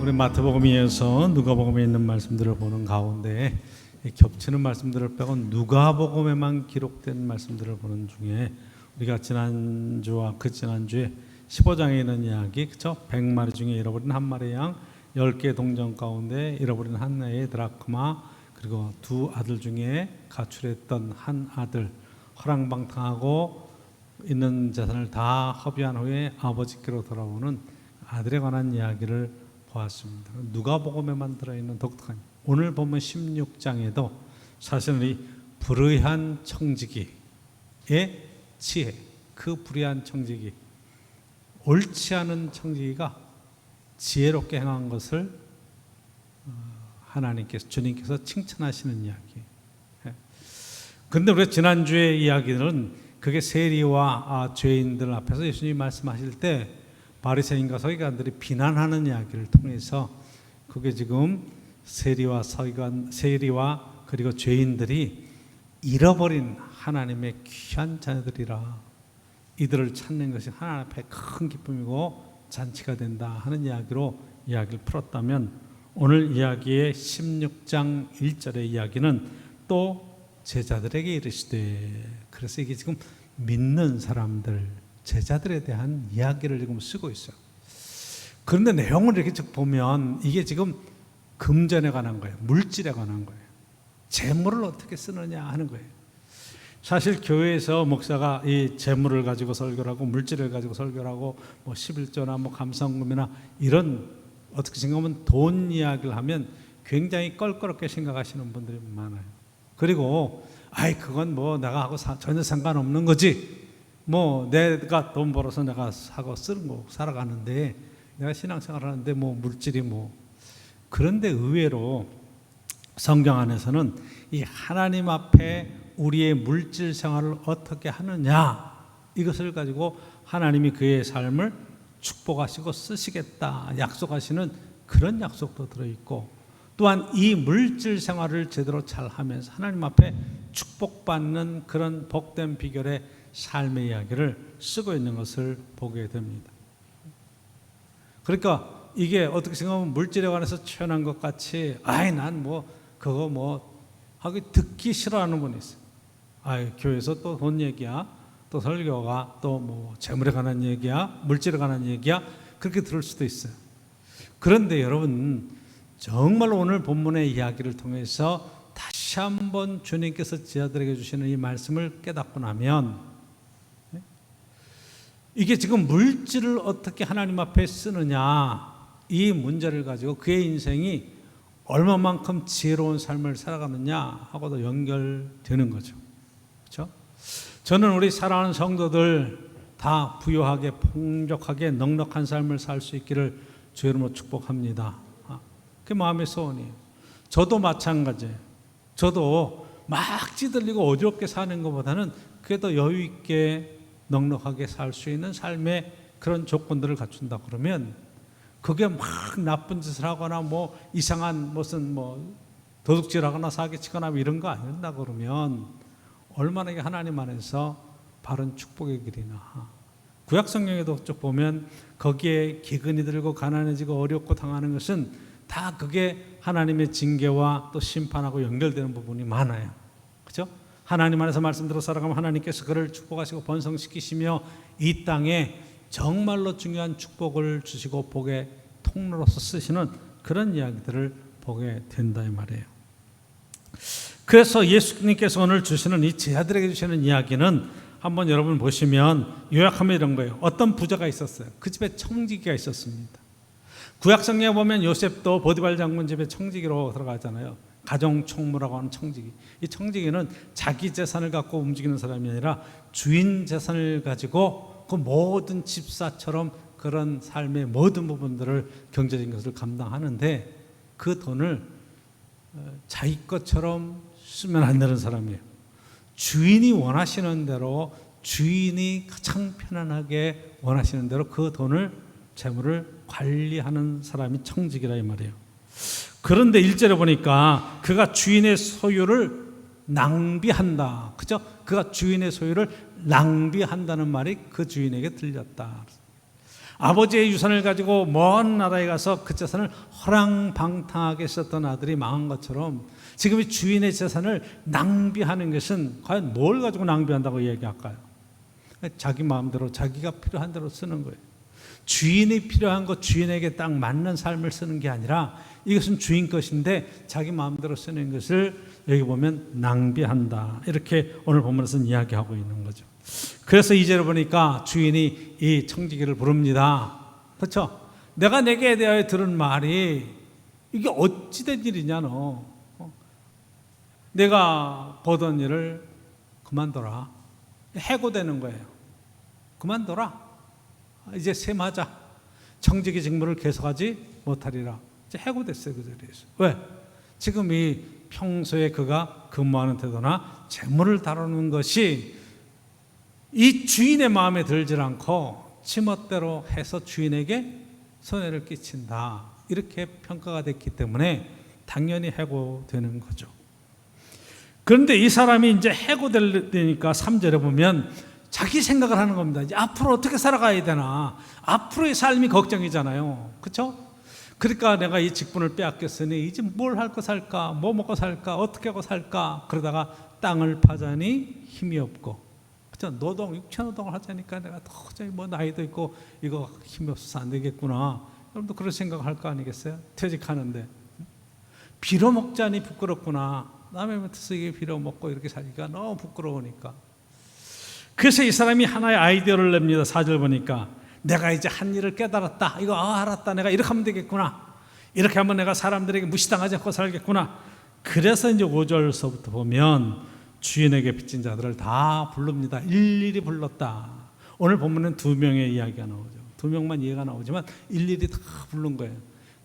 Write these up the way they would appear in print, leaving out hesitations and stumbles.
우리 마태복음에서 누가복음에 있는 말씀들을 보는 가운데 겹치는 말씀들을 빼고 누가복음에만 기록된 말씀들을 보는 중에 우리가 지난주와 그 지난주에 15장에 있는 이야기, 그렇죠? 100마리 중에 잃어버린 한 마리 양, 10개 동전 가운데 잃어버린 한 해의 드라크마, 그리고 두 아들 중에 가출했던 한 아들, 허랑방탕하고 있는 재산을 다 허비한 후에 아버지께로 돌아오는 아들에 관한 이야기를 보았습니다. 누가복음에만 들어있는 독특한, 오늘 보면 16장에도 사실은 이 불의한 청지기의 지혜, 그 불의한 청지기, 옳지 않은 청지기가 지혜롭게 행한 것을 하나님께서, 주님께서 칭찬하시는 이야기. 그런데 우리가 지난주의 이야기는 그게 세리와 죄인들 앞에서 예수님이 말씀하실 때 바리새인과 서기관들이 비난하는 이야기를 통해서 그게 지금 세리와 그리고 죄인들이 잃어버린 하나님의 귀한 자녀들이라 이들을 찾는 것이 하나님 앞에 큰 기쁨이고 잔치가 된다 하는 이야기로 이야기를 풀었다면, 오늘 이야기의 16장 1절의 이야기는 또 제자들에게 이르시되, 그래서 이게 지금 믿는 사람들, 제자들에 대한 이야기를 지금 쓰고 있어요. 그런데 내용을 이렇게 쭉 보면 이게 지금 금전에 관한 거예요. 물질에 관한 거예요. 재물을 어떻게 쓰느냐 하는 거예요. 사실 교회에서 목사가 이 재물을 가지고 설교를 하고 물질을 가지고 설교를 하고 뭐 11조나 뭐 감사원금이나 이런, 어떻게 생각하면 돈 이야기를 하면 굉장히 껄끄럽게 생각하시는 분들이 많아요. 그리고 그건 뭐 내가 하고 전혀 상관없는 거지, 뭐 내가 돈 벌어서 내가 사고 쓰는 거 살아가는데, 내가 신앙생활을 하는데 뭐 물질이 뭐. 그런데 의외로 성경 안에서는 이 하나님 앞에 우리의 물질 생활을 어떻게 하느냐, 이것을 가지고 하나님이 그의 삶을 축복하시고 쓰시겠다 약속하시는 그런 약속도 들어있고, 또한 이 물질 생활을 제대로 잘 하면서 하나님 앞에 축복받는 그런 복된 비결의 삶의 이야기를 쓰고 있는 것을 보게 됩니다. 그러니까 이게 어떻게 생각하면 물질에 관해서 표현한 것 같이 난 뭐 그거 뭐 하기 듣기 싫어하는 분이 있어요. 교회에서 또 돈 얘기야, 또 설교가 또 뭐 재물에 관한 얘기야, 물질에 관한 얘기야, 그렇게 들을 수도 있어요. 그런데 여러분, 정말로 오늘 본문의 이야기를 통해서 다시 한번 주님께서 제자들에게 주시는 이 말씀을 깨닫고 나면, 이게 지금 물질을 어떻게 하나님 앞에 쓰느냐, 이 문제를 가지고 그의 인생이 얼마만큼 지혜로운 삶을 살아가느냐 하고도 연결되는 거죠. 그렇죠? 저는 우리 사랑하는 성도들 다 부유하게 풍족하게 넉넉한 삶을 살 수 있기를 주의 이름으로 축복합니다. 그게 마음의 소원이에요. 저도 마찬가지예요. 저도 막 찌들리고 어지럽게 사는 것보다는 그게 더 여유 있게 넉넉하게 살 수 있는 삶의 그런 조건들을 갖춘다 그러면, 그게 막 나쁜 짓을 하거나 뭐 이상한 무슨 뭐 도둑질하거나 사기치거나 이런 거 아닌다 그러면 얼마나 이게 하나님 안에서 바른 축복의 길이나. 구약 성경에도 쭉 보면 거기에 기근이 들고 가난해지고 어렵고 당하는 것은 다 그게 하나님의 징계와 또 심판하고 연결되는 부분이 많아요. 그렇죠? 하나님 안에서 말씀대로 살아가면 하나님께서 그를 축복하시고 번성시키시며 이 땅에 정말로 중요한 축복을 주시고 복의 통로로서 쓰시는 그런 이야기들을 보게 된다 이 말이에요. 그래서 예수님께서 오늘 주시는 이 제자들에게 주시는 이야기는 한번 여러분 보시면 요약하면 이런 거예요. 어떤 부자가 있었어요. 그 집에 청지기가 있었습니다. 구약 성경에 보면 요셉도 보디발 장군 집에 청지기로 들어가잖아요. 가정총무라고 하는 청지기. 이 청지기는 자기 재산을 갖고 움직이는 사람이 아니라 주인 재산을 가지고 그 모든 집사처럼 그런 삶의 모든 부분들을, 경제적인 것을 감당하는데, 그 돈을 자기 것처럼 쓰면 안 되는 사람이에요. 주인이 원하시는 대로, 주인이 가장 편안하게 원하시는 대로 그 돈을, 재물을 관리하는 사람이 청지기라 이 말이에요. 그런데 1절에 보니까 그가 주인의 소유를 낭비한다. 그죠? 그가 주인의 소유를 낭비한다는 말이 그 주인에게 들렸다. 아버지의 유산을 가지고 먼 나라에 가서 그 재산을 허랑방탕하게 썼던 아들이 망한 것처럼 지금 이 주인의 재산을 낭비하는 것은 과연 뭘 가지고 낭비한다고 얘기할까요? 자기 마음대로 자기가 필요한 대로 쓰는 거예요. 주인이 필요한 것, 주인에게 딱 맞는 삶을 쓰는 게 아니라 이것은 주인 것인데 자기 마음대로 쓰는 것을 여기 보면 낭비한다. 이렇게 오늘 본문에서는 이야기하고 있는 거죠. 그래서 2절을 보니까 주인이 이 청지기를 부릅니다. 그렇죠? 내가 내게 대하여 들은 말이 이게 어찌된 일이냐 너. 내가 보던 일을 그만둬라. 해고되는 거예요. 그만둬라. 이제 셈하자. 청지기 직무를 계속하지 못하리라. 이제 해고됐어요. 그 자리에서. 왜? 지금 이 평소에 그가 근무하는 태도나 재물을 다루는 것이 이 주인의 마음에 들질 않고 지멋대로 해서 주인에게 손해를 끼친다. 이렇게 평가가 됐기 때문에 당연히 해고되는 거죠. 그런데 이 사람이 이제 해고되니까 3절에 보면 자기 생각을 하는 겁니다. 이제 앞으로 어떻게 살아가야 되나. 앞으로의 삶이 걱정이잖아요. 그렇죠? 그러니까 내가 이 직분을 빼앗겼으니 이제 뭘 할거 살까? 뭐 먹고 살까? 어떻게 하고 살까? 그러다가 땅을 파자니 힘이 없고, 그렇죠? 노동, 육체노동을 하자니까 내가 도저히 뭐 나이도 있고 이거 힘이 없어서 안 되겠구나. 여러분도 그런 생각을 할 거 아니겠어요? 퇴직하는데 빌어먹자니 부끄럽구나. 남의 밑에서 이게 빌어먹고 이렇게 살기가 너무 부끄러우니까. 그래서 이 사람이 하나의 아이디어를 냅니다. 4절 보니까 내가 이제 한 일을 깨달았다. 이거 알았다. 내가 이렇게 하면 되겠구나. 이렇게 하면 내가 사람들에게 무시당하지 않고 살겠구나. 그래서 이제 5절서부터 보면 주인에게 빚진 자들을 다 부릅니다. 일일이 불렀다. 오늘 본문은 2명의 이야기가 나오죠. 2명만 이해가 나오지만 일일이 다 부른 거예요.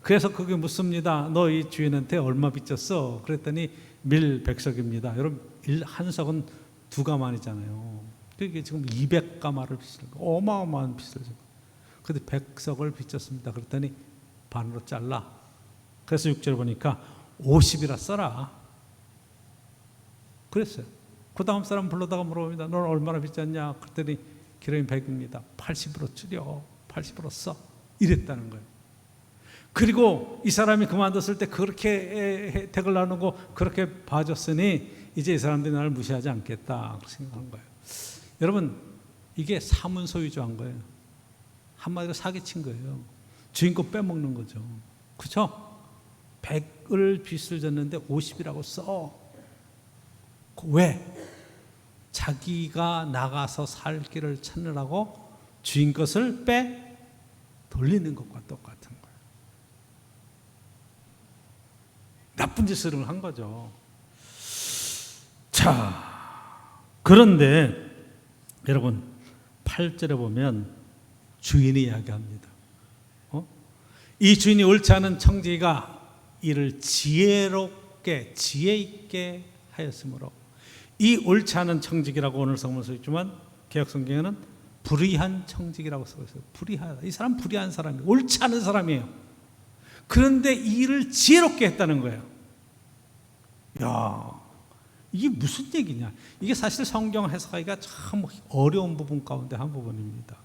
그래서 그게 묻습니다. 너 이 주인한테 얼마 빚졌어? 그랬더니 밀백석입니다. 여러분 한 석은 2가만이잖아요. 그게 지금 200가마를 빚을 거, 어마어마한 빚을 졌고. 근데 100석을 빚졌습니다. 그랬더니 반으로 잘라. 그래서 6절 보니까 50이라 써라. 그랬어요. 그 다음 사람 불러다가 물어봅니다. 너는 얼마나 빚졌냐? 그랬더니 기름이 100입니다. 80으로 줄여. 80으로 써. 이랬다는 거예요. 그리고 이 사람이 그만뒀을 때 그렇게 혜택을 나누고 그렇게 봐줬으니 이제 이 사람들이 나를 무시하지 않겠다 생각한 거예요. 여러분 이게 사문소유주한 거예요. 한마디로 사기친 거예요. 주인 거 빼먹는 거죠. 그렇죠? 100을 빚을 졌는데 50이라고 써. 왜? 자기가 나가서 살 길을 찾느라고 주인 것을 빼 돌리는 것과 똑같은 거예요. 나쁜 짓을 한 거죠. 자, 그런데 여러분 8절에 보면 주인이 이야기합니다. 이 주인이 옳지 않은 청지기가 이를 지혜롭게 지혜 있게 하였으므로, 이 옳지 않은 청지기라고 오늘 성경에 써 있지만 개역 성경에는 불의한 청지기라고 써 있어요. 불의하다. 이 사람 불의한 사람이에요. 옳지 않은 사람이에요. 그런데 이 일을 지혜롭게 했다는 거예요. 야, 이게 무슨 얘기냐? 이게 사실 성경 해석하기가 참 어려운 부분 가운데 한 부분입니다.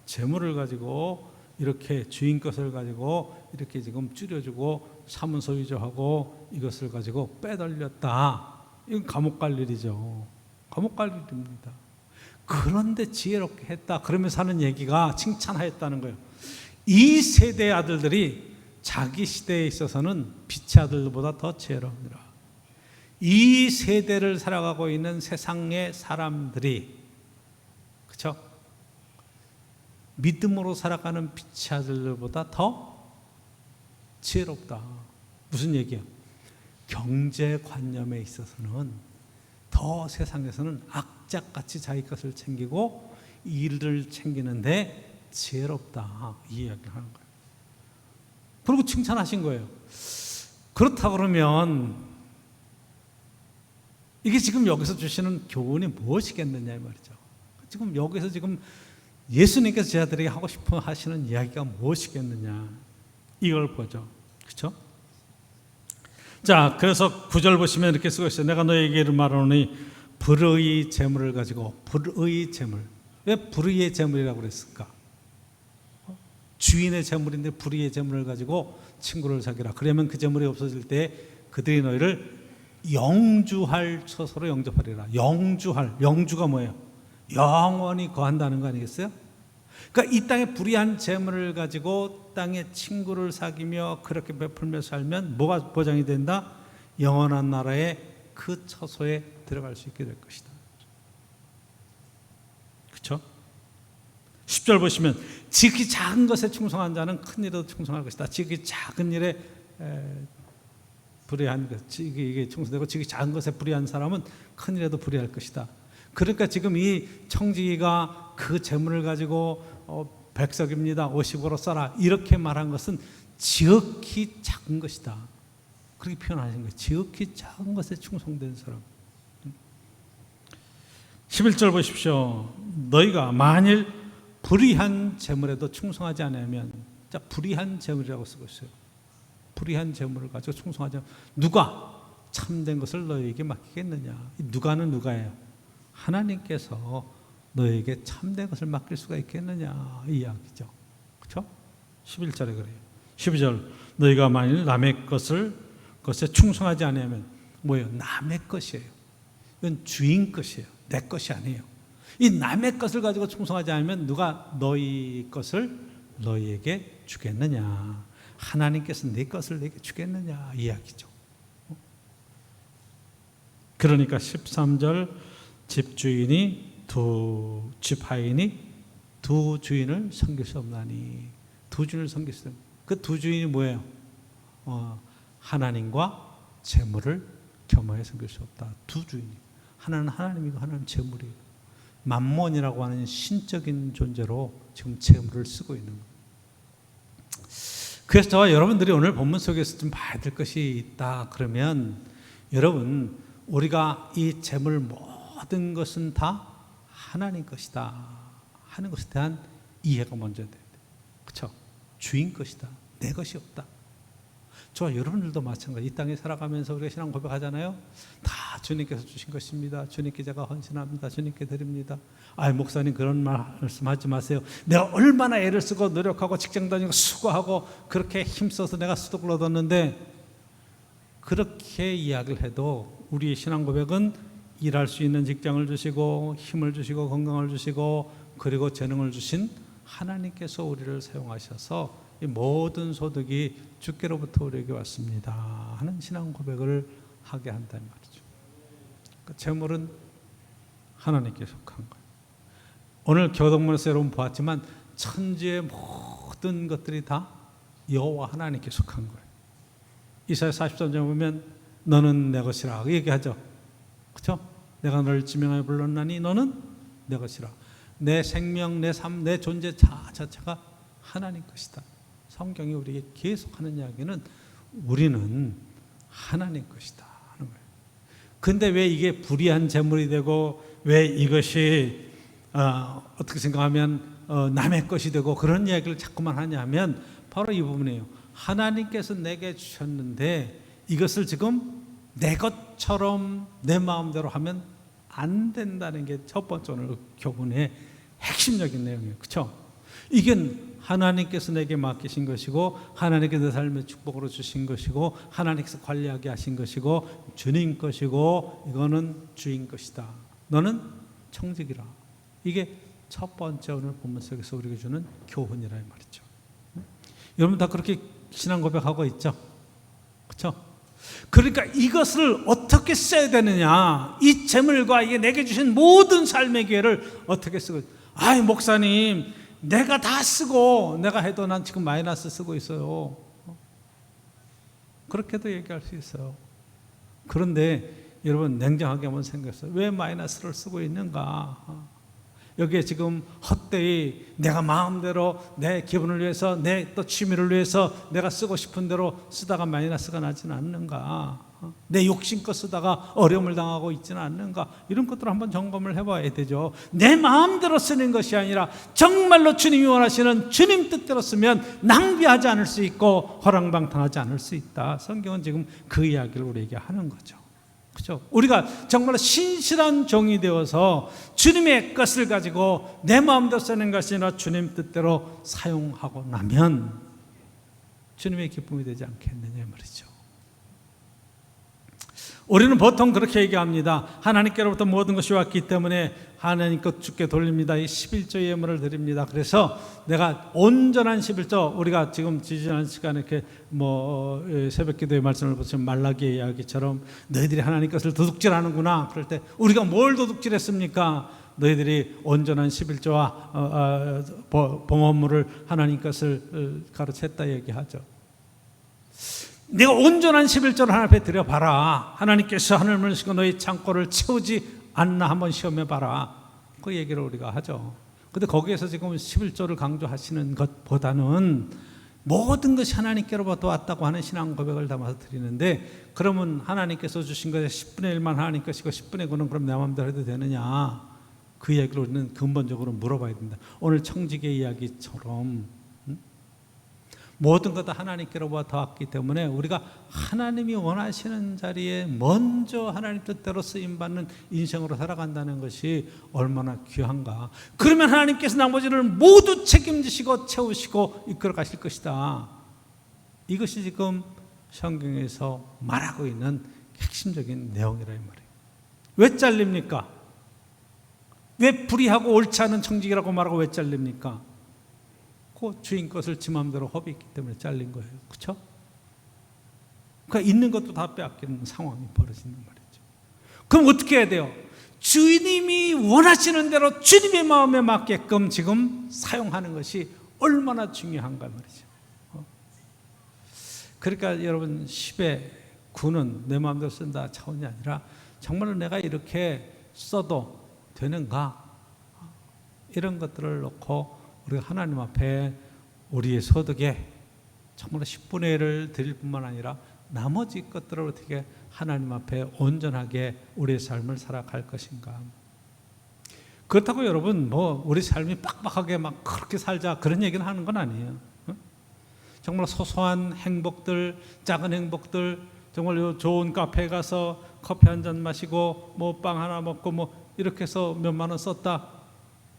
재물을 가지고 이렇게 주인 것을 가지고 이렇게 지금 줄여주고 사문소유주하고 이것을 가지고 빼돌렸다. 이건 감옥 갈 일이죠. 감옥 갈 일입니다. 그런데 지혜롭게 했다. 그러면서 하는 얘기가 칭찬하였다는 거예요. 이 세대의 아들들이 자기 시대에 있어서는 빛의 아들보다 더 지혜로우니라. 이 세대를 살아가고 있는 세상의 사람들이, 그렇죠? 믿음으로 살아가는 빛의 아들들보다 더 지혜롭다. 무슨 얘기야? 경제관념에 있어서는 더 세상에서는 악착같이 자기 것을 챙기고 일을 챙기는데 지혜롭다. 이 이야기를 하는 거예요. 그리고 칭찬하신 거예요. 그렇다 그러면 이게 지금 여기서 주시는 교훈이 무엇이겠느냐 이 말이죠. 지금 여기서 지금 예수님께서 제자들에게 하고 싶어 하시는 이야기가 무엇이겠느냐, 이걸 보죠. 그렇죠? 자, 그래서 9절 보시면 이렇게 쓰고 있어요. 내가 너에게 말하노니 불의의 재물을 가지고. 불의의 재물. 왜 불의의 재물이라고 그랬을까? 주인의 재물인데 불의의 재물을 가지고 친구를 사귀라. 그러면 그 재물이 없어질 때 그들이 너희를 영주할 처소로 영접하리라. 영주가 뭐예요? 영원히 거한다는 거 아니겠어요? 그러니까 이 땅에 불의한 재물을 가지고 땅에 친구를 사귀며 그렇게 베풀며 살면 뭐가 보장이 된다? 영원한 나라의 그 처소에 들어갈 수 있게 될 것이다. 그렇죠? 10절 보시면 지극히 작은 것에 충성한 자는 큰 일에도 충성할 것이다. 지극히 작은 일에 불의한 것, 이게 충성되고 지극히 작은 것에 불의한 사람은 큰 일에도 불의할 것이다. 그러니까 지금 이 청지기가 그 재물을 가지고 100석입니다. 50으로 써라. 이렇게 말한 것은 지극히 작은 것이다. 그렇게 표현하신 거예요. 지극히 작은 것에 충성된 사람. 11절 보십시오. 너희가 만일 불의한 재물에도 충성하지 않으면, 자, 불의한 재물이라고 쓰고 있어요. 불의한 재물을 가지고 충성하지 않으면 누가 참된 것을 너희에게 맡기겠느냐. 이 누가는 누가예요? 하나님께서 너에게 참된 것을 맡길 수가 있겠느냐 이 이야기죠. 그렇죠? 11절에 그래요. 12절 너희가 만일 남의 것에 충성하지 않으면 뭐예요? 남의 것이에요. 이건 주인 것이에요. 내 것이 아니에요. 이 남의 것을 가지고 충성하지 않으면 누가 너희 것을 너희에게 주겠느냐. 하나님께서 내 것을 내게 주겠느냐 이 이야기죠. 그러니까 13절 집주인이 집하인이 두 주인을 섬길 수 없나니. 두 주인을 섬길 수 없나니. 그 두 주인이 뭐예요? 하나님과 재물을 겸하여 섬길 수 없다. 두 주인이. 하나는 하나님이고 하나는 재물이고. 만몬이라고 하는 신적인 존재로 지금 재물을 쓰고 있는 거예요. 그래서 저와 여러분들이 오늘 본문 속에서 좀 봐야 될 것이 있다. 그러면 여러분, 우리가 이 재물 모든 것은 다 하나님 것이다 하는 것에 대한 이해가 먼저 돼야 돼요. 그렇죠? 주인 것이다. 내 것이 없다. 저와 여러분들도 마찬가지. 이 땅에 살아가면서 우리가 신앙 고백하잖아요. 다 주님께서 주신 것입니다. 주님께 제가 헌신합니다. 주님께 드립니다. 목사님 그런 말씀하지 마세요. 내가 얼마나 애를 쓰고 노력하고 직장 다니고 수고하고 그렇게 힘써서 내가 수독을 얻었는데, 그렇게 이야기를 해도 우리의 신앙 고백은 일할 수 있는 직장을 주시고 힘을 주시고 건강을 주시고 그리고 재능을 주신 하나님께서 우리를 사용하셔서 이 모든 소득이 주께로부터 우리에게 왔습니다 하는 신앙 고백을 하게 한다는 말이죠. 그러니까 재물은 하나님께 속한 거예요. 오늘 교동문에서 여러분 보았지만 천지의 모든 것들이 다 여호와 하나님께 속한 거예요. 이사야 43장 보면 너는 내 것이라 얘기하죠. 그렇죠? 내가 너를 지명하여 불렀나니 너는 내 것이라. 내 생명, 내 삶, 내 존재 자체가 하나님 것이다. 성경이 우리에게 계속 하는 이야기는 우리는 하나님 것이다 하는 거예요. 근데 왜 이게 불의한 재물이 되고 왜 이것이 어떻게 생각하면 남의 것이 되고 그런 이야기를 자꾸만 하냐면 바로 이 부분이에요. 하나님께서 내게 주셨는데 이것을 지금 내 것처럼 내 마음대로 하면 안 된다는 게 첫 번째 오늘 교훈의 핵심적인 내용이에요. 그렇죠? 이게 하나님께서 내게 맡기신 것이고 하나님께서 내 삶의 축복으로 주신 것이고 하나님께서 관리하게 하신 것이고 주님 것이고 이거는 주인 것이다. 너는 청직이라. 이게 첫 번째 오늘 본문 속에서 우리에게 주는 교훈이라 이 말이죠. 여러분 다 그렇게 신앙 고백하고 있죠? 그렇죠? 그러니까 이것을 어떻게 써야 되느냐, 이 재물과 이게 내게 주신 모든 삶의 기회를 어떻게 쓰고, 목사님 내가 다 쓰고 내가 해도 난 지금 마이너스 쓰고 있어요. 그렇게도 얘기할 수 있어요. 그런데 여러분 냉정하게 한번 생각했어요. 왜 마이너스를 쓰고 있는가? 여기에 지금 헛되이 내가 마음대로 내 기분을 위해서 내 또 취미를 위해서 내가 쓰고 싶은 대로 쓰다가 마이너스가 나지는 않는가? 내 욕심껏 쓰다가 어려움을 당하고 있지는 않는가? 이런 것들을 한번 점검을 해봐야 되죠. 내 마음대로 쓰는 것이 아니라 정말로 주님이 원하시는 주님 뜻대로 쓰면 낭비하지 않을 수 있고 허랑방탕하지 않을 수 있다. 성경은 지금 그 이야기를 우리에게 하는 거죠. 그렇죠? 우리가 정말 신실한 종이 되어서 주님의 것을 가지고 내 마음대로 쓰는 것이 아니라 주님 뜻대로 사용하고 나면 주님의 기쁨이 되지 않겠느냐 말이죠. 우리는 보통 그렇게 얘기합니다. 하나님께로부터 모든 것이 왔기 때문에 하나님 것 주께 돌립니다. 이 11조 예물을 드립니다. 그래서 내가 온전한 11조, 우리가 지금 지지난 시간에 이렇게 새벽 기도의 말씀을 보시면 말라기의 이야기처럼 너희들이 하나님 것을 도둑질하는구나. 그럴 때 우리가 뭘 도둑질했습니까? 너희들이 온전한 11조와 봉헌물을 하나님 것을 가르쳤다 얘기하죠. 네가 온전한 11조를 하나님 앞에 드려봐라. 하나님께서 하늘을 시고 너희 창고를 채우지 않나 한번 시험해봐라. 그 얘기를 우리가 하죠. 근데 거기에서 지금 11조를 강조하시는 것보다는 모든 것이 하나님께로부터 왔다고 하는 신앙 고백을 담아서 드리는데, 그러면 하나님께서 주신 것의 10분의 1만 하나님 것이고 10분의 9는 그럼 내 마음대로 해도 되느냐? 그 이야기를 우리는 근본적으로 물어봐야 됩니다. 오늘 청지기의 이야기처럼 모든 것 다 하나님께로부터 왔기 때문에 우리가 하나님이 원하시는 자리에 먼저 하나님 뜻대로 쓰임받는 인생으로 살아간다는 것이 얼마나 귀한가. 그러면 하나님께서 나머지를 모두 책임지시고 채우시고 이끌어 가실 것이다. 이것이 지금 성경에서 말하고 있는 핵심적인 내용이라 이 말이에요. 왜 잘립니까? 왜 불의하고 옳지 않은 청지기라고 말하고 왜 잘립니까? 그 주인 것을 지 마음대로 허비했기 때문에 잘린 거예요. 그렇죠? 그러니까 있는 것도 다 빼앗기는 상황이 벌어지는 말이죠. 그럼 어떻게 해야 돼요? 주님이 원하시는 대로 주님의 마음에 맞게끔 지금 사용하는 것이 얼마나 중요한가 말이죠. 그러니까 여러분 10의 9는 내 마음대로 쓴다 차원이 아니라 정말로 내가 이렇게 써도 되는가? 이런 것들을 놓고 우리가 하나님 앞에 우리의 소득에 정말 10분의 1을 드릴 뿐만 아니라 나머지 것들을 어떻게 하나님 앞에 온전하게 우리의 삶을 살아갈 것인가. 그렇다고 여러분 우리 삶이 빡빡하게 막 그렇게 살자 그런 얘기는 하는 건 아니에요. 정말 소소한 행복들, 작은 행복들, 정말 좋은 카페에 가서 커피 한 잔 마시고 빵 하나 먹고 이렇게 해서 몇만 원 썼다.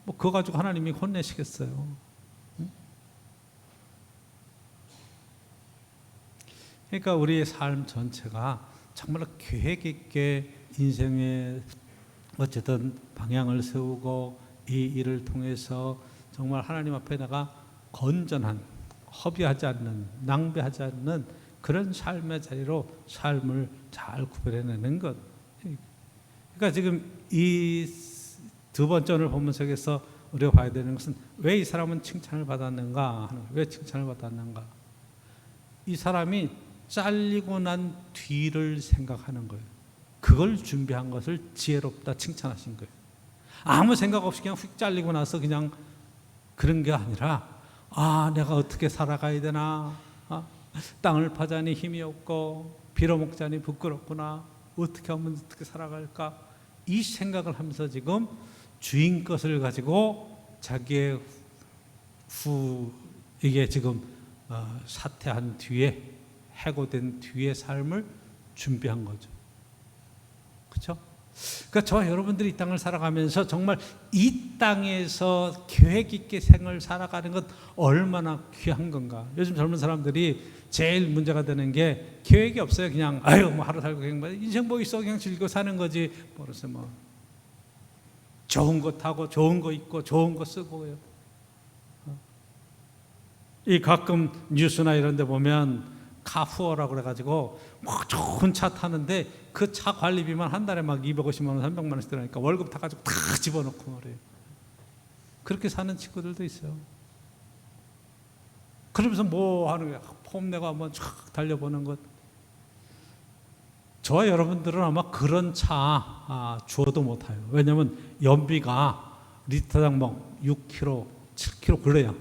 그거 가지고 하나님이 혼내시겠어요? 그러니까 우리의 삶 전체가 정말 계획 있게 인생의 어쨌든 방향을 세우고 이 일을 통해서 정말 하나님 앞에 내가 건전한, 허비하지 않는, 낭비하지 않는 그런 삶의 자리로 삶을 잘 구별해내는 것. 그러니까 지금 이 두 번째 오늘 본문석에서 우리가 봐야 되는 것은 왜 이 사람은 칭찬을 받았는가 하는 거예요. 왜 칭찬을 받았는가? 이 사람이 잘리고 난 뒤를 생각하는 거예요. 그걸 준비한 것을 지혜롭다 칭찬하신 거예요. 아무 생각 없이 그냥 휙 잘리고 나서 그냥 그런 게 아니라 내가 어떻게 살아가야 되나? 땅을 파자니 힘이 없고 빌어먹자니 부끄럽구나. 어떻게 하면 어떻게 살아갈까? 이 생각을 하면서 지금 주인 것을 가지고 자기의 이게 지금 사퇴한 뒤에 해고된 뒤의 삶을 준비한 거죠. 그렇죠? 그러니까 저와 여러분들이 이 땅을 살아가면서 정말 이 땅에서 계획 있게 생을 살아가는 것 얼마나 귀한 건가. 요즘 젊은 사람들이 제일 문제가 되는 게 계획이 없어요. 그냥 하루 살고 그냥 인생 뭐 있어 그냥 즐겨 사는 거지. 그래서 좋은 거 타고 좋은 거 입고 좋은 거 쓰고요. 이 가끔 뉴스나 이런 데 보면 카푸어라고 그래가지고 좋은 차 타는데 그 차 관리비만 한 달에 막 250만 원, 300만 원씩 들어가니까 월급 타가지고 다 집어넣고 말이에요. 그렇게 사는 친구들도 있어요. 그러면서 뭐 하는 거야? 폼내고 한번 쫙 달려보는 것. 저와 여러분들은 아마 그런 차 주어도 못 타요. 왜냐하면 연비가 리터당 6km, 7km 굴러요.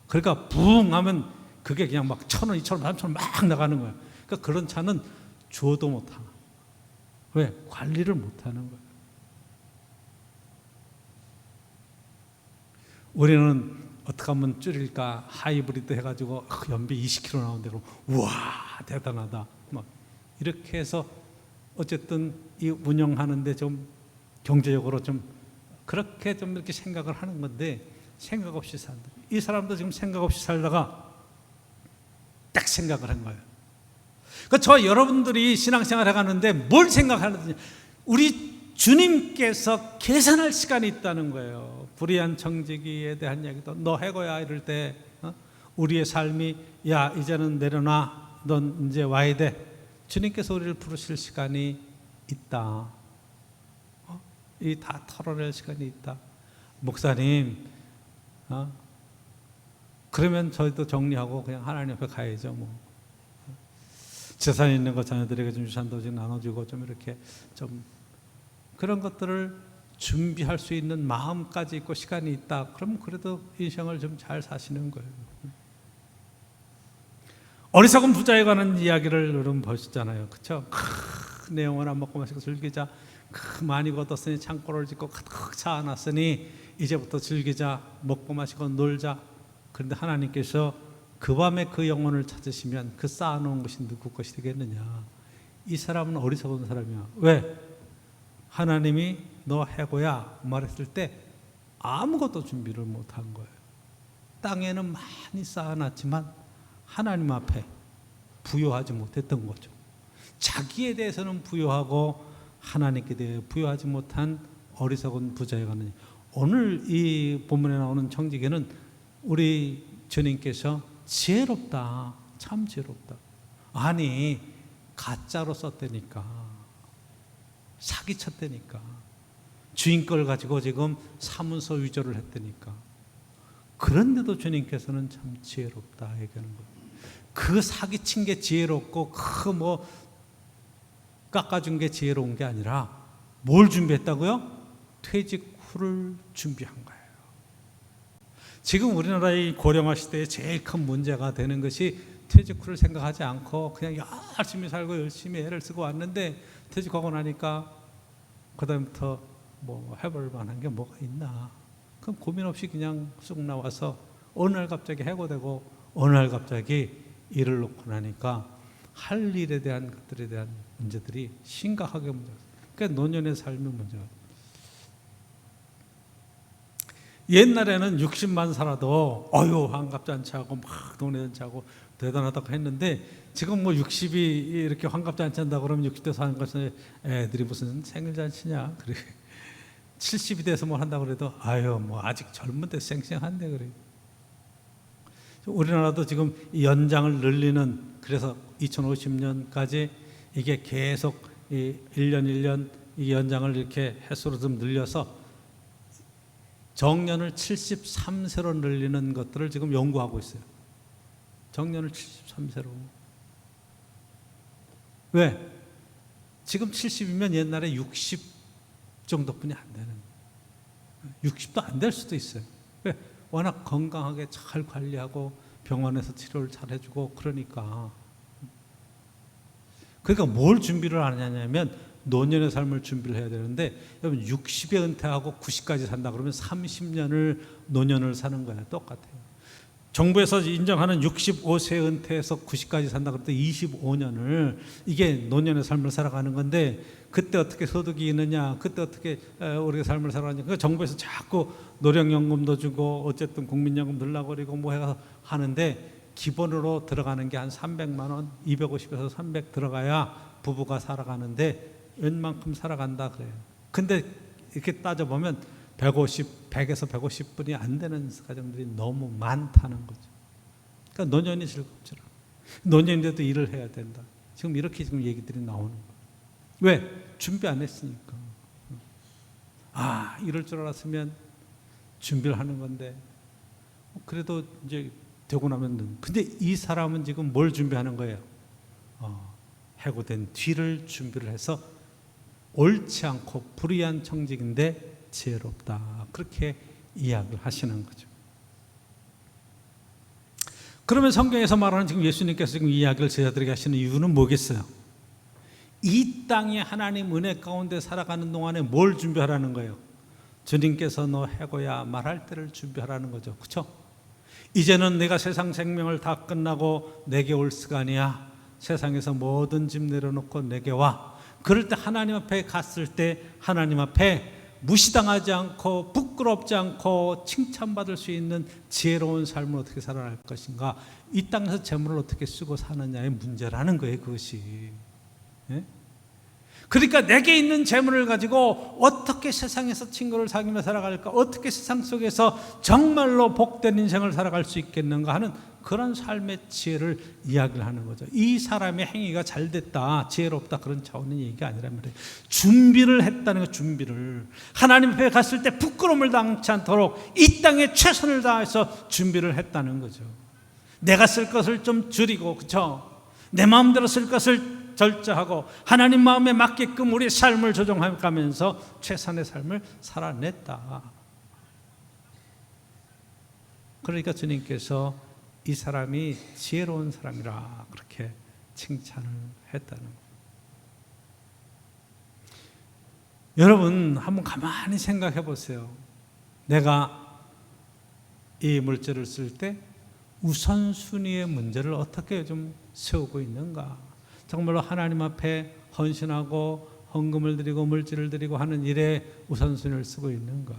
그러니까 붕 하면 그게 그냥 막 1,000원, 2,000원, 3,000원 막 나가는 거예요. 그러니까 그런 차는 주어도 못 타. 왜? 관리를 못 하는 거예요. 우리는 어떻게 하면 줄일까? 하이브리드 해가지고 연비 20km 나오는데 우와 대단하다. 막 이렇게 해서 어쨌든 이 운영하는데 좀 경제적으로 좀 그렇게 좀 이렇게 생각을 하는 건데 생각 없이 산다. 이 사람도 지금 생각 없이 살다가 딱 생각을 한 거예요. 그러니까 저 여러분들이 신앙생활 해가는데 뭘 생각하는지 우리 주님께서 계산할 시간이 있다는 거예요. 불의한 청지기에 대한 얘기도 너 해고야 이럴 때 우리의 삶이 야 이제는 내려놔 넌 이제 와야 돼. 주님께서 우리를 부르실 시간이 있다. 이 다 털어낼 시간이 있다. 목사님 그러면 저희도 정리하고 그냥 하나님 앞에 가야죠. 뭐 재산 있는 거 자녀들에게 좀 유산도 좀 나눠주고 좀 이렇게 좀 그런 것들을 준비할 수 있는 마음까지 있고 시간이 있다. 그럼 그래도 인생을 좀 잘 사시는 거예요. 어리석은 부자에 관한 이야기를 여러분 보셨잖아요. 그렇죠? 내 영혼아 먹고 마시고 즐기자. 많이 거뒀으니 창고를 짓고 가득 쌓아놨으니 이제부터 즐기자. 먹고 마시고 놀자. 그런데 하나님께서 그 밤에 그 영혼을 찾으시면 그 쌓아놓은 것이 누구 것이 되겠느냐. 이 사람은 어리석은 사람이야. 왜? 하나님이 너 해고야 말했을 때 아무것도 준비를 못한 거예요. 땅에는 많이 쌓아놨지만 하나님 앞에 부여하지 못했던 거죠. 자기에 대해서는 부여하고 하나님께 대해 부여하지 못한 어리석은 부자에 관한 오늘 이 본문에 나오는 청지기는 우리 주님께서 지혜롭다. 참 지혜롭다. 아니 가짜로 썼다니까. 사기쳤다니까. 주인 걸 가지고 지금 사문서 위조를 했다니까. 그런데도 주님께서는 참 지혜롭다 얘기하는 거예요. 그 사기친 게 지혜롭고 그 뭐 깎아준 게 지혜로운 게 아니라 뭘 준비했다고요? 퇴직 후를 준비한 거예요. 지금 우리나라의 고령화 시대에 제일 큰 문제가 되는 것이 퇴직 후를 생각하지 않고 그냥 열심히 살고 열심히 애를 쓰고 왔는데 퇴직하고 나니까 그다음부터 뭐 해볼 만한 게 뭐가 있나. 그럼 고민 없이 그냥 쑥 나와서 어느 날 갑자기 해고되고 어느 날 갑자기 일을 놓고 나니까 할 일에 대한 것들에 대한 문제들이 심각하게 문제가 있어요. 그러니까 노년의 삶의 문제가. 옛날에는 60만 살아도 환갑잔치 하고 막 동네잔치 하고 대단하다고 했는데 지금 뭐 60이 이렇게 환갑잔치 한다고 그러면 60대 사는 것은 애들이 무슨 생일잔치냐. 그래. 70이 돼서 뭘 한다고 그래도 뭐 아직 젊은데 쌩쌩한데 그래. 우리나라도 지금 연장을 늘리는 그래서 2050년까지 이게 계속 1년 1년 이 연장을 이렇게 횟수로 좀 늘려서 정년을 73세로 늘리는 것들을 지금 연구하고 있어요. 정년을 73세로. 왜? 지금 70이면 옛날에 60 정도뿐이 안 되는. 60도 안 될 수도 있어요. 왜? 워낙 건강하게 잘 관리하고 병원에서 치료를 잘 해주고 그러니까 뭘 준비를 하냐면 노년의 삶을 준비를 해야 되는데 여러분 60에 은퇴하고 90까지 산다 그러면 30년을 노년을 사는 거예요. 똑같아요. 정부에서 인정하는 65세 은퇴해서 90까지 산다 그럴 때 25년을 이게 노년의 삶을 살아가는 건데 그때 어떻게 소득이 있느냐, 그때 어떻게 우리가 삶을 살아가느냐. 그러니까 정부에서 자꾸 노령연금도 주고 어쨌든 국민연금 늘라고 그러고 뭐 해서 하는데 기본으로 들어가는 게 한 300만 원, 250에서 300 들어가야 부부가 살아가는데 웬만큼 살아간다 그래요. 근데 이렇게 따져보면 100에서 150분이 안 되는 가정들이 너무 많다는 거죠. 그러니까 노년이 즐겁지라. 노년인데도 일을 해야 된다. 지금 이렇게 지금 얘기들이 나오는 거예요. 왜? 준비 안 했으니까. 이럴 줄 알았으면 준비를 하는 건데 그래도 이제 되고 나면 근데 이 사람은 지금 뭘 준비하는 거예요? 해고된 뒤를 준비를 해서 옳지 않고 불의한 청직인데 지혜롭다. 그렇게 이야기를 하시는 거죠. 그러면 성경에서 말하는 지금 예수님께서 지금 이야기를 제자들에게 하시는 이유는 뭐겠어요? 이 땅에 하나님 은혜 가운데 살아가는 동안에 뭘 준비하라는 거예요? 주님께서 너 해고야 말할 때를 준비하라는 거죠. 그렇죠? 이제는 내가 세상 생명을 다 끝나고 내게 올 시간이야. 세상에서 모든 짐 내려놓고 내게 와. 그럴 때 하나님 앞에 갔을 때 하나님 앞에 무시당하지 않고 부끄럽지 않고 칭찬받을 수 있는 지혜로운 삶을 어떻게 살아갈 것인가, 이 땅에서 재물을 어떻게 쓰고 사느냐의 문제라는 거예요, 그것이. 예? 그러니까 내게 있는 재물을 가지고 어떻게 세상에서 친구를 사귀며 살아갈까, 어떻게 세상 속에서 정말로 복된 인생을 살아갈 수 있겠는가 하는 그런 삶의 지혜를 이야기를 하는 거죠. 이 사람의 행위가 잘 됐다, 지혜롭다, 그런 차원의 얘기가 아니란 말이에요. 준비를 했다는 거, 준비를. 하나님 앞에 갔을 때 부끄러움을 당치 않도록 이 땅에 최선을 다해서 준비를 했다는 거죠. 내가 쓸 것을 좀 줄이고, 그렇죠? 내 마음대로 쓸 것을 절제하고 하나님 마음에 맞게끔 우리의 삶을 조정해가면서 최선의 삶을 살아냈다. 그러니까 주님께서 이 사람이 지혜로운 사람이라 그렇게 칭찬을 했다는 거예요. 여러분 한번 가만히 생각해 보세요. 내가 이 물질을 쓸 때 우선순위의 문제를 어떻게 좀 세우고 있는가? 정말로 하나님 앞에 헌신하고 헌금을 드리고 물질을 드리고 하는 일에 우선순위를 쓰고 있는가?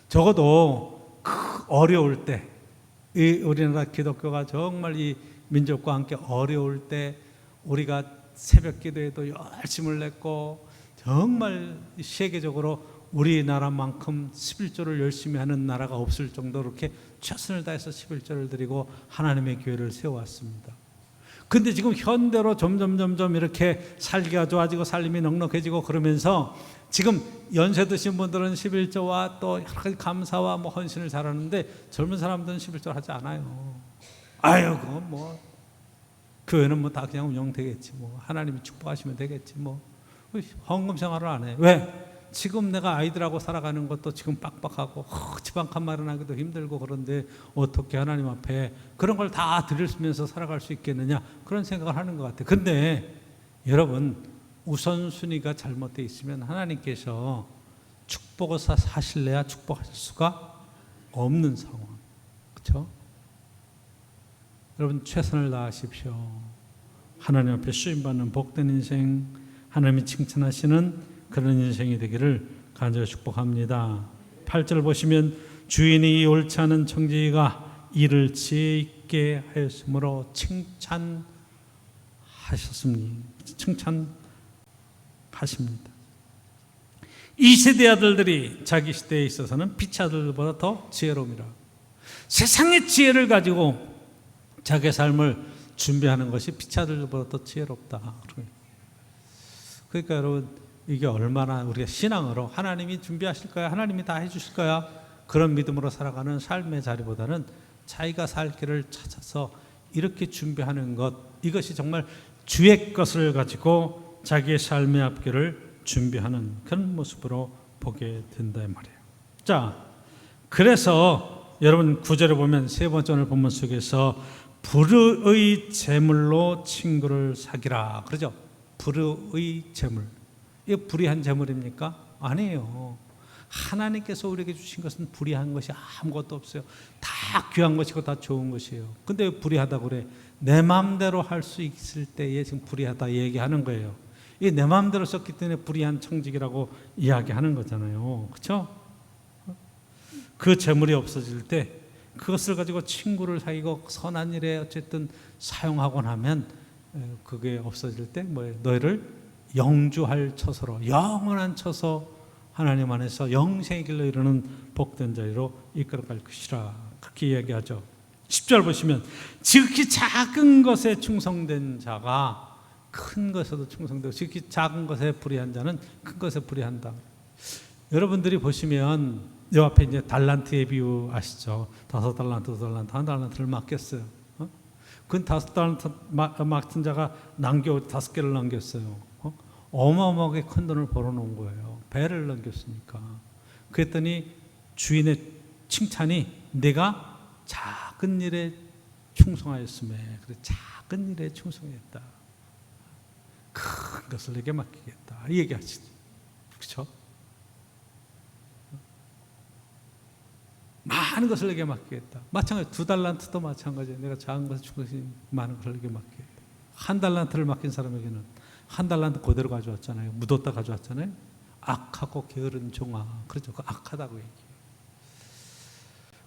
적어도 어려울 때, 이 우리나라 기독교가 정말 이 민족과 함께 어려울 때 우리가 새벽 기도에도 열심을 냈고 정말 세계적으로 우리나라만큼 11조를 열심히 하는 나라가 없을 정도로 이렇게 최선을 다해서 11조를 드리고 하나님의 교회를 세워왔습니다. 근데 지금 현대로 점점 이렇게 살기가 좋아지고 삶이 넉넉해지고 그러면서 지금 연세 드신 분들은 11조와 또 여러 가지 감사와 뭐 헌신을 잘하는데 젊은 사람들은 11조 하지 않아요. 아유, 그건 뭐 교회는 뭐 다 그냥 운영되겠지, 뭐 하나님이 축복하시면 되겠지, 뭐 헌금 생활을 안 해. 왜? 지금 내가 아이들하고 살아가는 것도 지금 빡빡하고 지방칸 마련하기도 힘들고 그런데 어떻게 하나님 앞에 그런 걸 다 드리면서 살아갈 수 있겠느냐, 그런 생각을 하는 것 같아요. 근데 여러분, 우선순위가 잘못되어 있으면 하나님께서 축복을 하실래야 축복하실 수가 없는 상황, 그렇죠? 여러분 최선을 다하십시오. 하나님 앞에 쓰임받는 복된 인생, 하나님이 칭찬하시는 그런 인생이 되기를 간절히 축복합니다. 8절 보시면 주인이 옳지 않은 청지기가 이를 지혜 있게 하였으므로 칭찬하십니다. 이 세대 아들들이 자기 시대에 있어서는 빛의 아들들보다 더 지혜로움이라. 세상의 지혜를 가지고 자기의 삶을 준비하는 것이 빛의 아들들보다 더 지혜롭다. 그러니까 여러분, 이게 얼마나 우리가 신앙으로 하나님이 준비하실 거야, 하나님이 다 해주실 거야, 그런 믿음으로 살아가는 삶의 자리보다는 자기가 살 길을 찾아서 이렇게 준비하는 것, 이것이 정말 주의 것을 가지고 자기의 삶의 앞길을 준비하는 그런 모습으로 보게 된다 이 말이에요. 자, 그래서 여러분 9절에 보면 세 번째 오늘 본문 속에서 불의의 재물로 친구를 사귀라 그러죠. 불의의 재물, 이게 불의한 재물입니까? 아니에요. 하나님께서 우리에게 주신 것은 불의한 것이 아무것도 없어요. 다 귀한 것이고 다 좋은 것이에요. 근데 왜 불의하다고 그래? 내 마음대로 할 수 있을 때에 지금 불의하다 얘기하는 거예요. 이게 내 마음대로 썼기 때문에 불의한 청직이라고 이야기하는 거잖아요. 그렇죠? 그 재물이 없어질 때 그것을 가지고 친구를 사귀고 선한 일에 어쨌든 사용하곤 하면 그게 없어질 때 뭐예요? 너희를 영주할 처소로, 영원한 처소, 하나님 안에서 영생의 길로 이르는 복된 자리로 이끌어갈 것이라 그렇게 이야기하죠. 10절 보시면 지극히 작은 것에 충성된 자가 큰 것에도 충성되고 지극히 작은 것에 불의한 자는 큰 것에 불의한다. 여러분들이 보시면 이 앞에 이제 달란트의 비유 아시죠? 5달란트, 2달란트, 1달란트를 맡겼어요. 그 5달란트 맡은 자가 5개를 남겼어요. 어마어마하게 큰 돈을 벌어놓은 거예요. 배를 넘겼으니까. 그랬더니 주인의 칭찬이 내가 작은 일에 충성하였음에, 그래 작은 일에 충성했다. 큰 것을 내게 맡기겠다. 이 얘기하시죠. 그렇죠? 많은 것을 내게 맡기겠다. 마찬가지 2달란트도 마찬가지예요. 내가 작은 것을 충성히 많은 것을 내게 맡기겠다. 한 달란트를 맡긴 사람에게는 한 달란트 그대로 가져왔잖아요. 묻었다 가져왔잖아요. 악하고 게으른 종아. 그렇죠. 그 악하다고 얘기해요.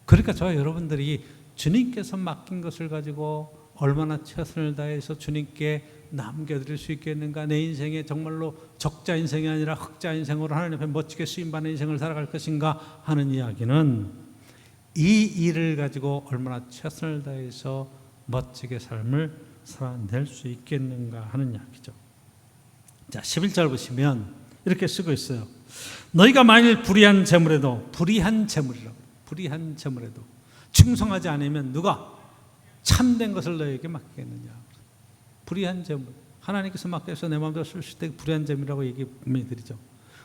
그러니까 저와 여러분들이 주님께서 맡긴 것을 가지고 얼마나 최선을 다해서 주님께 남겨드릴 수 있겠는가. 내 인생에 정말로 적자 인생이 아니라 흑자 인생으로 하나님 앞에 멋지게 쓰임받는 인생을 살아갈 것인가 하는 이야기는 이 일을 가지고 얼마나 최선을 다해서 멋지게 삶을 살아낼 수 있겠는가 하는 이야기죠. 자, 11절 보시면 이렇게 쓰고 있어요. 너희가 만일 불의한 재물에도 충성하지 않으면 누가 참된 것을 너희에게 맡기겠느냐. 불의한 재물, 하나님께서 맡겨서 내 마음대로 쓸 때 불의한 재물이라고 얘기 분명히 드리죠.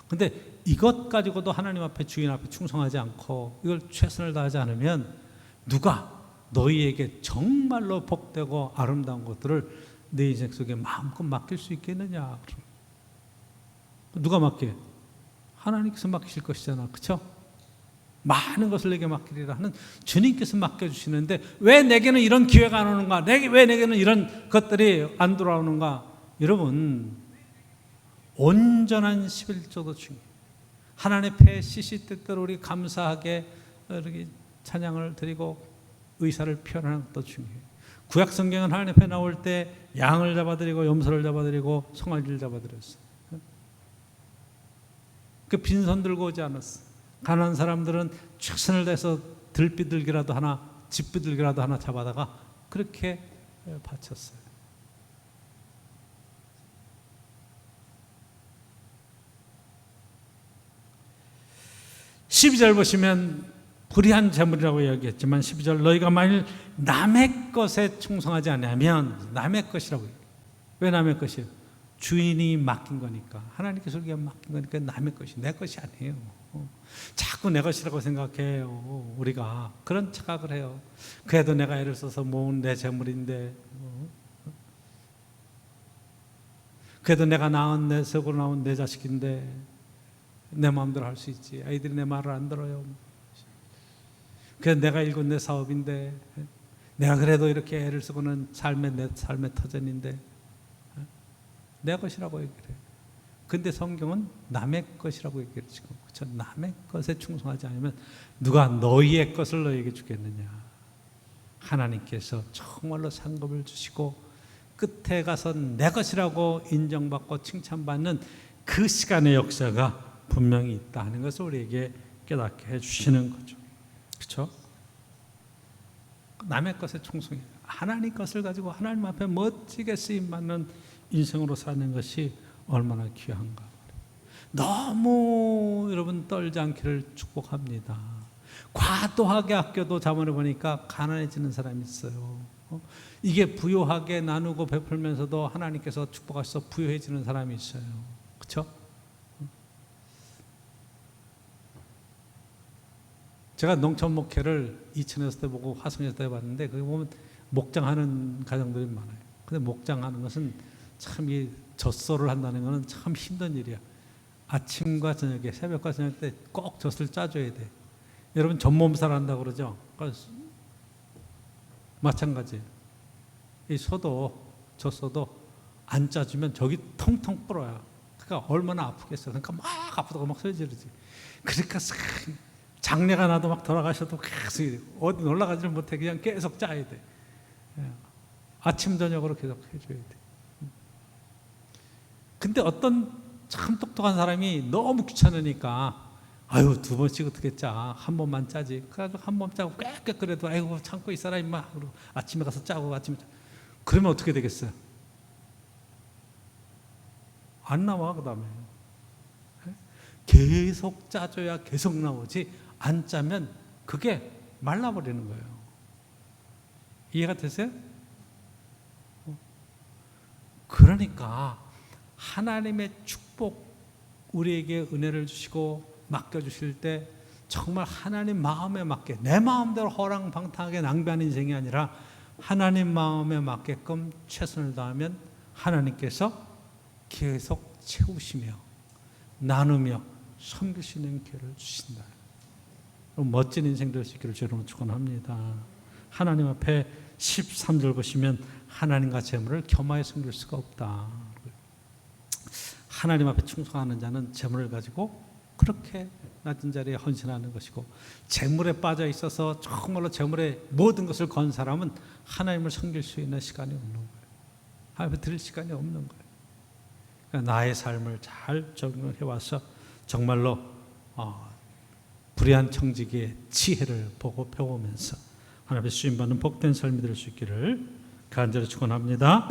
근데 이것 가지고도 하나님 앞에, 주인 앞에 충성하지 않고 이걸 최선을 다하지 않으면 누가 너희에게 정말로 복되고 아름다운 것들을 내 인생 속에 마음껏 맡길 수 있겠느냐. 누가 맡게? 하나님께서 맡기실 것이잖아. 그렇죠? 많은 것을 내게 맡기리라 하는 주님께서 맡겨주시는데 왜 내게는 이런 기회가 안 오는가? 왜 내게는 이런 것들이 안 돌아오는가? 여러분, 온전한 11조도 중요해요. 하나님의 폐 씨씨 뜻대로 우리 감사하게 이렇게 찬양을 드리고 의사를 표현하는 것도 중요해요. 구약 성경은 하나님 앞에 나올 때 양을 잡아드리고 염소를 잡아드리고 송아지를 잡아드렸어요. 그 빈손 들고 오지 않았어. 가난한 사람들은 최선을 다해서 들비둘기라도 하나, 집비둘기라도 하나 잡아다가 그렇게 바쳤어요. (12절) 보시면 불의한 재물이라고 이야기했지만 12절 너희가 만일 남의 것에 충성하지 않으면 남의 것이라고 해요. 왜 남의 것이에요? 주인이 맡긴 거니까, 하나님께서 우리가 맡긴 거니까 남의 것이, 내 것이 아니에요. 자꾸 내 것이라고 생각해요. 우리가 그런 착각을 해요. 그래도 내가 애를 써서 모은 내 재물인데, 그래도 내가 낳은 내 속으로 나온 내 자식인데 내 마음대로 할 수 있지. 아이들이 내 말을 안 들어요. 그래서 내가 일군 내 사업인데, 내가 그래도 이렇게 애를 쓰고는 내 삶의 터전인데 내 것이라고 얘기를 해요. 근데 성경은 남의 것이라고 얘기를 지금, 그렇죠? 남의 것에 충성하지 않으면 누가 너희의 것을 너희에게 주겠느냐. 하나님께서 정말로 상급을 주시고 끝에 가서 내 것이라고 인정받고 칭찬받는 그 시간의 역사가 분명히 있다는 것을 우리에게 깨닫게 해주시는 거죠. 그렇죠? 남의 것에 충성해요. 하나님 것을 가지고 하나님 앞에 멋지게 쓰임받는 인생으로 사는 것이 얼마나 귀한가. 너무 여러분 떨지 않기를 축복합니다. 과도하게 아껴도 자문해 보니까 가난해지는 사람이 있어요. 이게 부유하게 나누고 베풀면서도 하나님께서 축복하셔서 부유해지는 사람이 있어요. 그렇죠? 제가 농촌 목회를 이천에서 때 보고 화성에서 때 봤는데 거기 보면 목장하는 가정들이 많아요. 근데 목장하는 것은 참 이 젖소를 한다는 것은 참 힘든 일이야. 아침과 저녁에, 새벽과 저녁 때 꼭 젖을 짜줘야 돼. 여러분 젖몸살 한다고 그러죠? 마찬가지예요. 이 젖소도 안 짜주면 저기 통통 불어요. 그러니까 얼마나 아프겠어. 그러니까 막 아프다고 막 소리 지르지. 그러니까 장례가 나도 막 돌아가셔도 계속 어디 놀러 가지를 못해. 그냥 계속 짜야 돼. 아침 저녁으로 계속 해줘야 돼. 근데 어떤 참 똑똑한 사람이 너무 귀찮으니까 아유 2번씩 어떻게 짜? 한 번만 짜지. 그래가지고 한 번 짜고 꽥꽥 그래도 아이고 참고 있어라 임마. 그리고 아침에 가서 짜고 아침에 그러면 어떻게 되겠어요? 안 나와. 그 다음에 계속 짜줘야 계속 나오지, 안 짜면 그게 말라버리는 거예요. 이해가 되세요? 그러니까 하나님의 축복, 우리에게 은혜를 주시고 맡겨주실 때 정말 하나님 마음에 맞게, 내 마음대로 허랑방탕하게 낭비하는 인생이 아니라 하나님 마음에 맞게끔 최선을 다하면 하나님께서 계속 채우시며 나누며 섬기시는 기회를 주신다. 멋진 인생 될 수 있기를 주로 축원합니다. 하나님 앞에 13절 보시면 하나님과 재물을 겸하여 섬길 수가 없다. 하나님 앞에 충성하는 자는 재물을 가지고 그렇게 낮은 자리에 헌신하는 것이고, 재물에 빠져 있어서 정말로 재물의 모든 것을 건 사람은 하나님을 섬길 수 있는 시간이 없는 거예요. 하나님 드릴 시간이 없는 거예요. 그러니까 나의 삶을 잘 적용해 와서 정말로 불의한 청지기의 지혜를 보고 배우면서 하나님의 쓰임받는 복된 삶이 될 수 있기를 간절히 축원합니다.